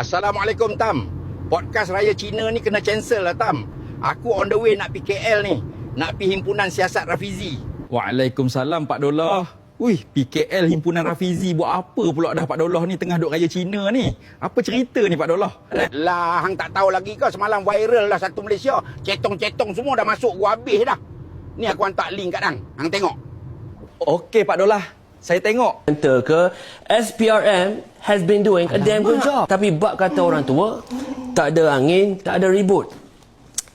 Assalamualaikum Tam. Podcast Raya Cina ni kena cancel lah Tam. Aku on the way nak pergi KL ni. Nak pergi Himpunan Siasat Rafizi. Waalaikumsalam Pak Dolah. Wih, PKL Himpunan Rafizi buat apa pula dah Pak Dolah ni tengah duk raya Cina ni? Apa cerita ni Pak Dolah? Lah, hang tak tahu lagi ke semalam viral lah satu Malaysia. Cetong-cetong semua dah masuk gua habis dah. Ni aku hantar link kat hang. Hang tengok. Okey Pak Dolah, saya tengok. Ke SPRM has been doing a damn good job. Tapi bak kata orang tua, tak ada angin, tak ada ribut.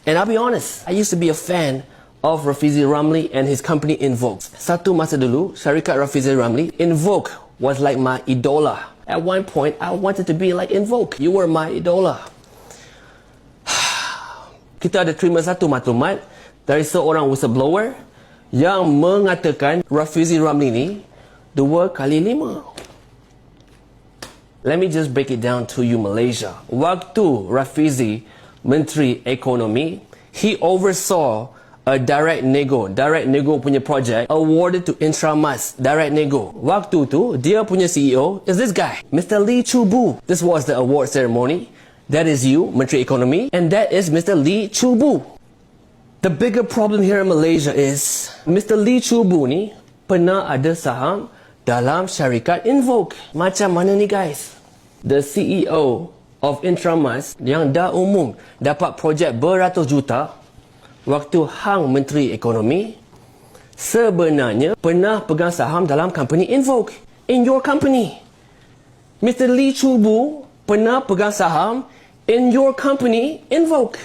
And I'll be honest, I used to be a fan of Rafizi Ramli and his company Invoke. Satu masa dulu, syarikat Rafizi Ramli, Invoke was like my idola. At one point, I wanted to be like Invoke. You were my idola. Kita ada terima satu maklumat dari seorang whistleblower yang mengatakan Rafizi Ramli ni 2 kali 5. Let me just break it down to you, Malaysia. Waktu Rafizi Menteri Ekonomi, he oversaw a direct nego punya project awarded to Intramas direct nego. Waktu tu dia punya CEO is this guy, Mr. Lee Chu-bu. This was the award ceremony. That is you, Menteri Ekonomi, and that is Mr. Lee Chu-bu. The bigger problem here in Malaysia is Mr. Lee Chu-bu ni pernah ada saham dalam syarikat Invoke. Macam mana ni guys? The CEO of Intramas yang dah umum dapat projek beratus juta waktu hang Menteri Ekonomi sebenarnya pernah pegang saham dalam company Invoke. In your company. Mr. Lee Chu-bu pernah pegang saham in your company Invoke.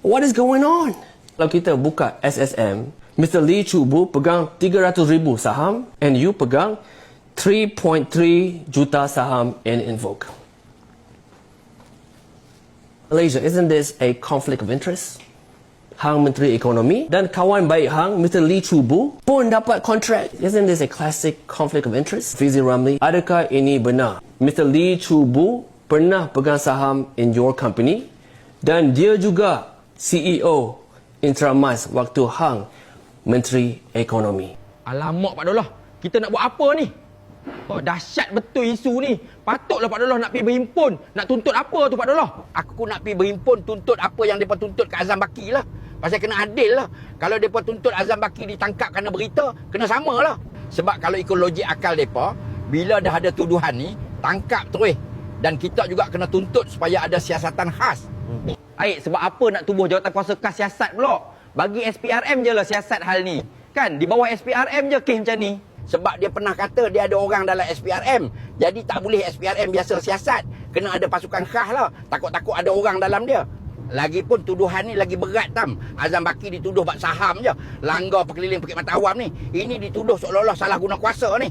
What is going on? Kalau kita buka SSM, Mr. Lee Chu-bu pegang 300,000 saham and you pegang 3.3 juta saham in Invoke. Malaysia, isn't this a conflict of interest? Hang Menteri Ekonomi dan kawan baik hang, Mr. Lee Chu-bu pun dapat kontrak. Isn't this a classic conflict of interest? Rafizi Ramli, adakah ini benar? Mr. Lee Chu-bu pernah pegang saham in your company dan dia juga CEO Intramas waktu hang Menteri Ekonomi. Alamak Pak Dolah, kita nak buat apa ni? Oh, dahsyat betul isu ni. Patutlah Pak Dolah nak pergi berhimpun. Nak tuntut apa tu Pak Dolah? Aku nak pergi berhimpun tuntut apa yang mereka tuntut kat Azam Baki lah. Pasal kena adil lah. Kalau mereka tuntut Azam Baki ditangkap kerana berita, kena sama lah. Sebab kalau ikut logik akal mereka, bila dah ada tuduhan ni, tangkap terus. Dan kita juga kena tuntut supaya ada siasatan khas. Aik, sebab apa nak tubuh Jawatankuasa Khas Siasat pula? Bagi SPRM je lah siasat hal ni. Kan, di bawah SPRM je kes macam ni. Sebab dia pernah kata dia ada orang dalam SPRM. Jadi tak boleh SPRM biasa siasat. Kena ada pasukan khas lah. Takut-takut ada orang dalam dia. Lagipun tuduhan ni lagi berat Tam. Azam Baki dituduh buat saham je. Langgar perkeliling Bukit Matawam ni. Ini dituduh seolah-olah salah guna kuasa ni.